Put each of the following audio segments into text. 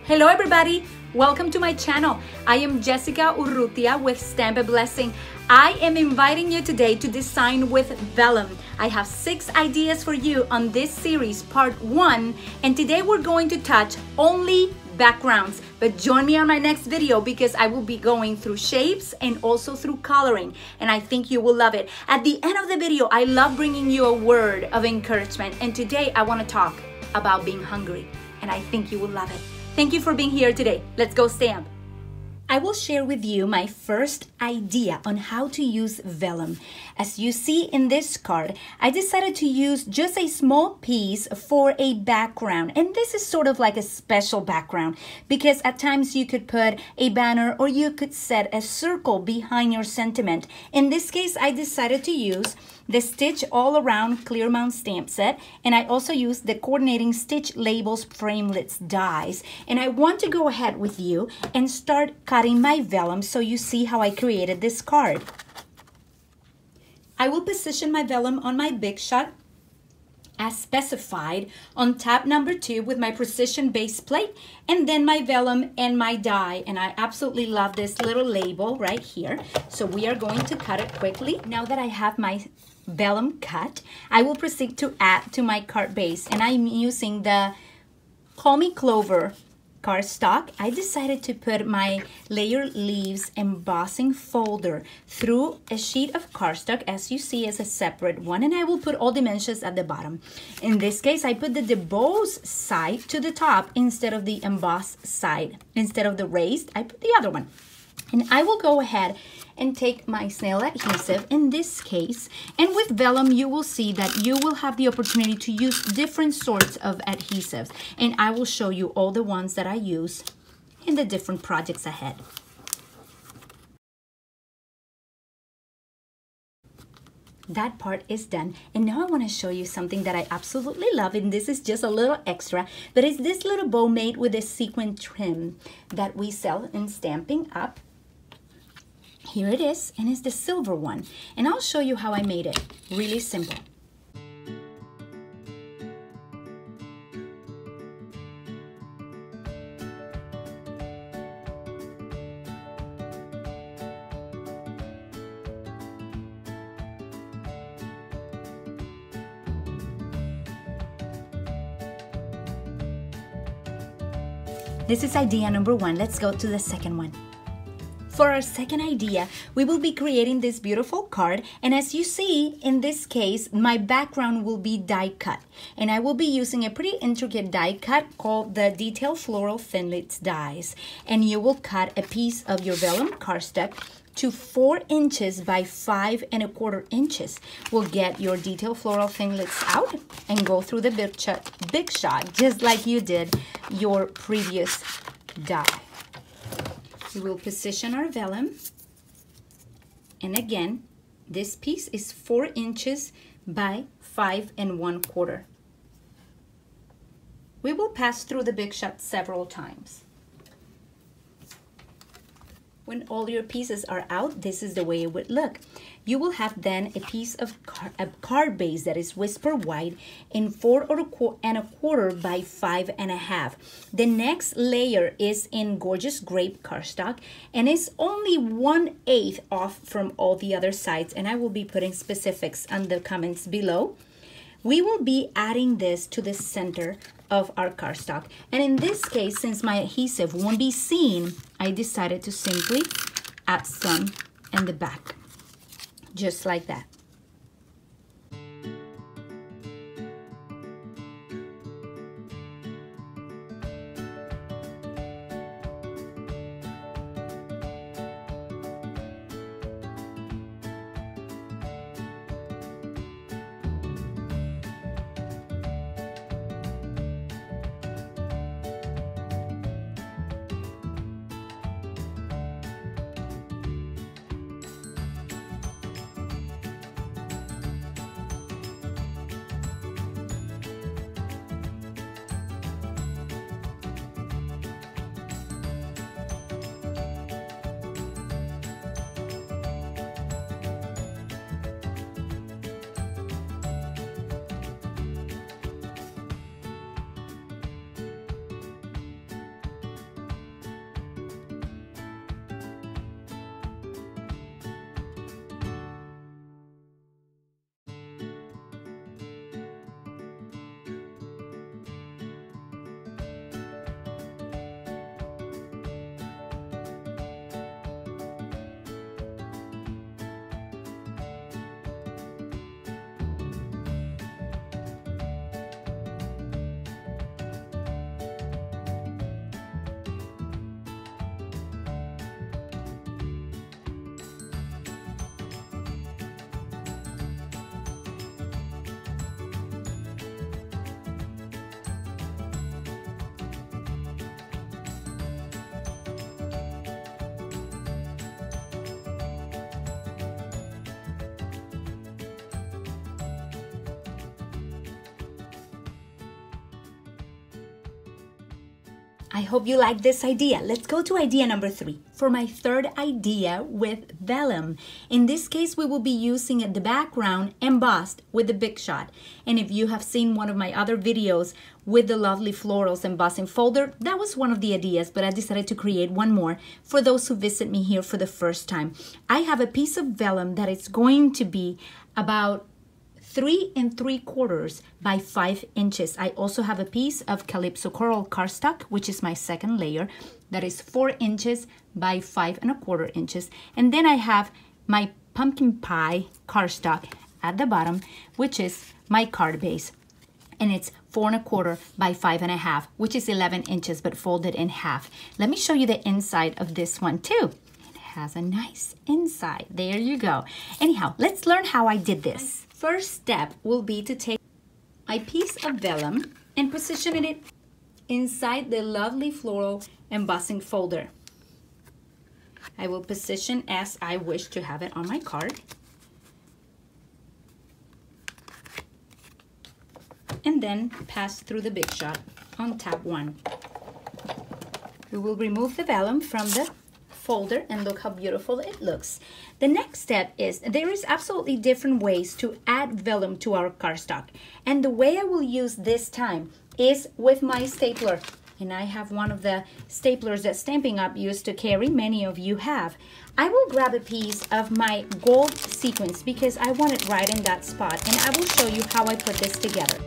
Hello everybody, welcome to my channel. I am Jessica Urrutia with Stamp a Blessing. I am inviting you today to design with vellum. I have 6 ideas for you on this series, part 1, and today we're going to touch only backgrounds. But join me on my next video because I will be going through shapes and also through coloring, and I think you will love it. At the end of the video, I love bringing you a word of encouragement, and today I want to talk about being hungry, and I think you will love it. Thank you for being here today. Let's go stamp. I will share with you my first idea on how to use vellum. As you see in this card, I decided to use just a small piece for a background. And this is sort of like a special background because at times you could put a banner or you could set a circle behind your sentiment. In this case, I decided to use the Stitch All Around Clear Mount stamp set, and I also use the Coordinating Stitch Labels Framelits dies. And I want to go ahead with you and start cutting my vellum so you see how I created this card. I will position my vellum on my Big Shot as specified on tab number 2 with my precision base plate, and then my vellum and my die. And I absolutely love this little label right here, so we are going to cut it quickly. Now that I have my vellum cut, I will proceed to add to my card base, and I'm using the Call Me Clover cardstock. I decided to put my Layer Leaves embossing folder through a sheet of cardstock, as you see, as a separate one, and I will put all dimensions at the bottom. In this case, I put the debossed side to the top instead of the embossed side. Instead of the raised, I put the other one. And I will go ahead and take my snail adhesive in this case, and with vellum you will see that you will have the opportunity to use different sorts of adhesives, and I will show you all the ones that I use in the different projects ahead. That part is done, and now I want to show you something that I absolutely love, and this is just a little extra, but it's this little bow made with a sequin trim that we sell in Stampin' Up. Here it is, and it's the silver one, and I'll show you how I made it. Really simple. This is idea number 1. Let's go to the second one. For our second idea, we will be creating this beautiful card, and as you see in this case, my background will be die cut, and I will be using a pretty intricate die cut called the Detail Floral Thinlits dies, and you will cut a piece of your vellum cardstock to 4 inches by 5 1/4 inches. We'll get your Detail Floral Thinlits out and go through the big shot just like you did your previous die. We will position our vellum, and again, this piece is 4 inches by 5 1/4. We will pass through the big shot several times. When all your pieces are out, this is the way it would look. You will have then a piece of card base that is whisper wide in 4 1/4 by 5 1/2. The next layer is in gorgeous grape cardstock, and it's only 1/8 off from all the other sides, and I will be putting specifics on the comments below. We will be adding this to the center of our cardstock, and in this case, since my adhesive won't be seen, I decided to simply add some in the back, just like that. I hope you like this idea. Let's go to idea number 3. For my third idea with vellum. In this case, we will be using the background embossed with the Big Shot. And if you have seen one of my other videos with the lovely florals embossing folder, that was one of the ideas, but I decided to create one more for those who visit me here for the first time. I have a piece of vellum that is going to be about 3 3/4 by 5 inches. I also have a piece of Calypso coral cardstock, which is my second layer, that is 4 inches by 5 1/4 inches. And then I have my pumpkin pie cardstock at the bottom, which is my card base. And it's 4 1/4 by 5 1/2, which is 11 inches, but folded in half. Let me show you the inside of this one too. It has a nice inside. There you go. Anyhow, let's learn how I did this. First step will be to take my piece of vellum and position it inside the lovely floral embossing folder. I will position as I wish to have it on my card. And then pass through the Big Shot on tab 1. We will remove the vellum from the folder and look how beautiful it looks. The next step is there is absolutely different ways to add vellum to our cardstock. And the way I will use this time is with my stapler. And I have one of the staplers that Stampin' Up used to carry. Many of you have. I will grab a piece of my gold sequins because I want it right in that spot. And I will show you how I put this together.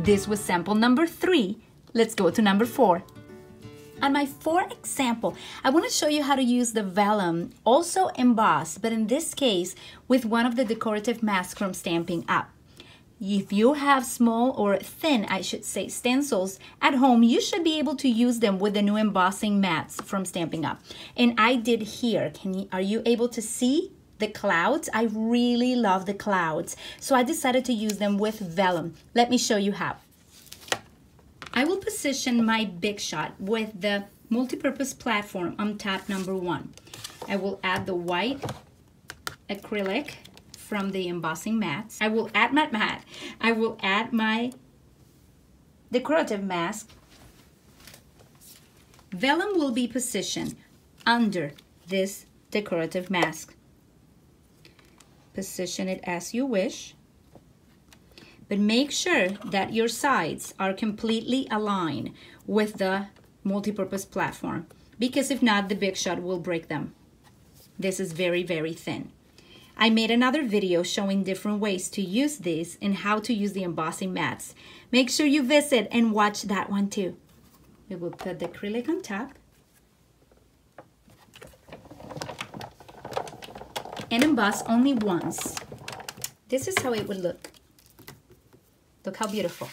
This was sample number 3. Let's go to number 4. On my 4th example, I want to show you how to use the vellum, also embossed, but in this case with one of the decorative masks from Stampin' Up. If you have small or thin, I should say, stencils at home, you should be able to use them with the new embossing mats from Stampin' Up. And I did here. Are you able to see the clouds? I really love the clouds. So I decided to use them with vellum. Let me show you how. I will position my Big Shot with the multi-purpose platform on tab number 1. I will add the white acrylic from the embossing mats. I will add my mat. I will add my decorative mask. Vellum will be positioned under this decorative mask. Position it as you wish, but make sure that your sides are completely aligned with the multi-purpose platform, because if not, the Big Shot will break them. This is very, very thin. I made another video showing different ways to use this and how to use the embossing mats. Make sure you visit and watch that one too. We will put the acrylic on top and emboss only once. This is how it would look. Look how beautiful.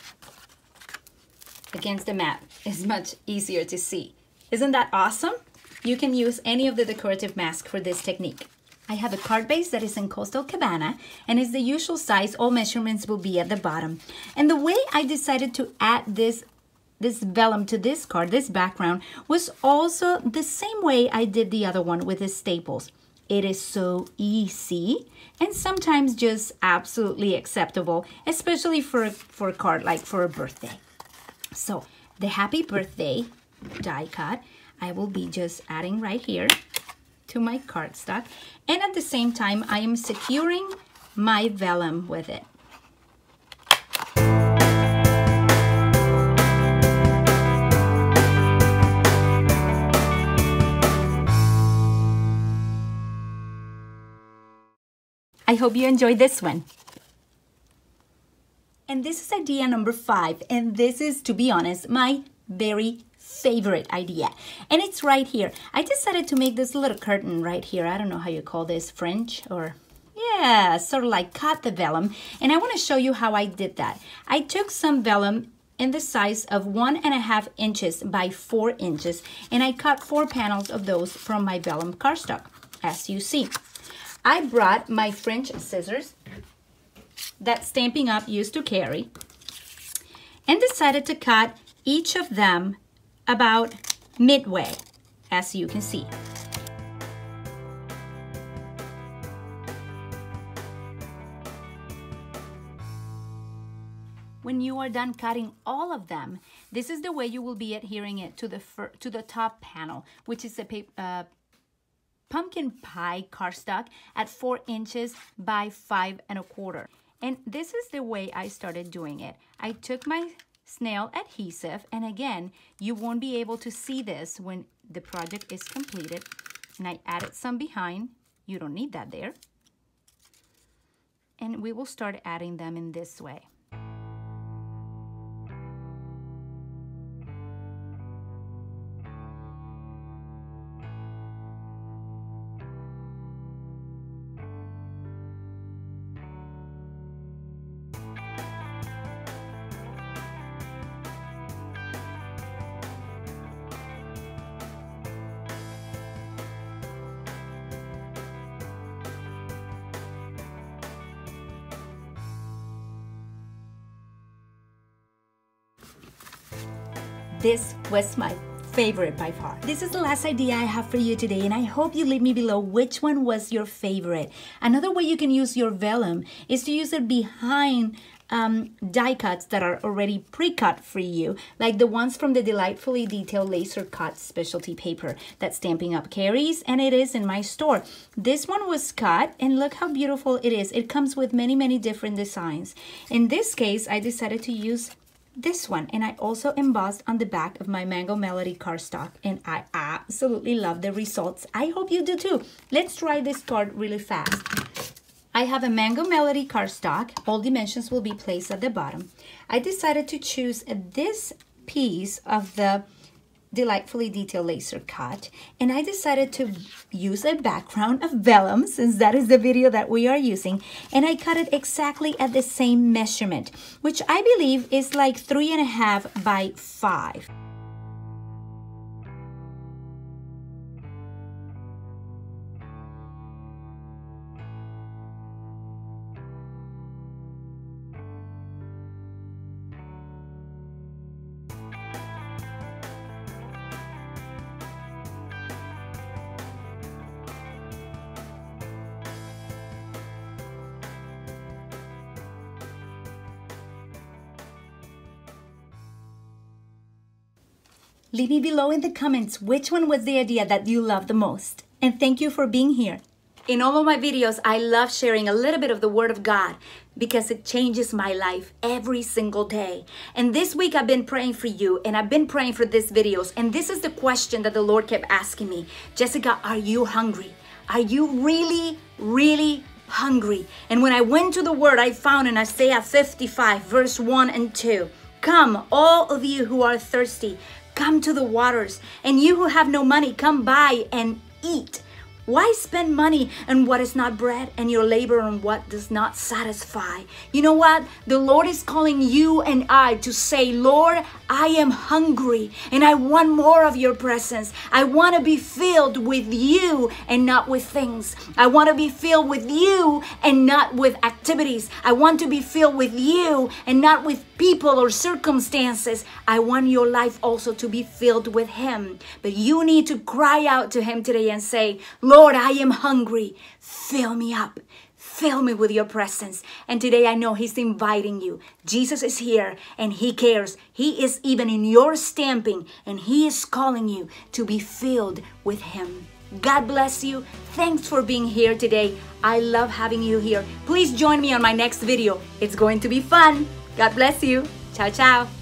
against the mat is much easier to see. Isn't that awesome? You can use any of the decorative masks for this technique. I have a card base that is in Coastal Cabana and is the usual size. All measurements will be at the bottom. And the way I decided to add this vellum to this card, this background, was also the same way I did the other one with the staples. It is so easy and sometimes just absolutely acceptable, especially for a card like for a birthday. So the happy birthday die cut, I will be just adding right here to my cardstock, and at the same time I am securing my vellum with it. I hope you enjoyed this one. And this is idea number 5, and this is, to be honest, my very favorite idea. And it's right here. I decided to make this little curtain right here. I don't know how you call this, fringe, or yeah, sort of like cut the vellum. And I want to show you how I did that. I took some vellum in the size of 1.5 inches by 4 inches, and I cut 4 panels of those from my vellum cardstock, as you see. I brought my fringe scissors that Stampin' Up used to carry and decided to cut each of them about midway, as you can see. When you are done cutting all of them, this is the way you will be adhering it to the top panel, which is a pumpkin pie cardstock at 4 inches by 5.25. And this is the way I started doing it. I took my snail adhesive, and again, you won't be able to see this when the project is completed. And I added some behind. You don't need that there. And we will start adding them in this way. This was my favorite by far. This is the last idea I have for you today, and I hope you leave me below which one was your favorite. Another way you can use your vellum is to use it behind die cuts that are already pre-cut for you, like the ones from the delightfully detailed laser cut specialty paper that Stampin' Up carries, and it is in my store. This one was cut, and look how beautiful it is. It comes with many different designs. In this case, I decided to use this one, and I also embossed on the back of my Mango Melody cardstock, and I absolutely love the results. I hope you do too. Let's try this card really fast. I have a Mango Melody cardstock. All dimensions will be placed at the bottom. I decided to choose this piece of the delightfully detailed laser cut, and I decided to use a background of vellum, since that is the video that we are using, and I cut it exactly at the same measurement, which I believe is like 3.5 by 5. Leave me below in the comments which one was the idea that you loved the most. And thank you for being here. In all of my videos, I love sharing a little bit of the Word of God because it changes my life every single day. And this week I've been praying for you, and I've been praying for these videos. And this is the question that the Lord kept asking me. Jessica, are you hungry? Are you really hungry? And when I went to the Word, I found in Isaiah 55, verse 1 and 2, "Come, all of you who are thirsty, come to the waters, and you who have no money, come buy and eat. Why spend money on what is not bread and your labor on what does not satisfy? You know what? The Lord is calling you and I to say, Lord, I am hungry and I want more of your presence. I want to be filled with you and not with things. I want to be filled with you and not with activities. I want to be filled with you and not with people or circumstances. I want your life also to be filled with him. But you need to cry out to him today and say, Lord, I am hungry. Fill me up. Fill me with your presence. And today I know he's inviting you. Jesus is here and he cares. He is even in your stamping and he is calling you to be filled with him. God bless you. Thanks for being here today. I love having you here. Please join me on my next video. It's going to be fun. God bless you. Ciao, ciao.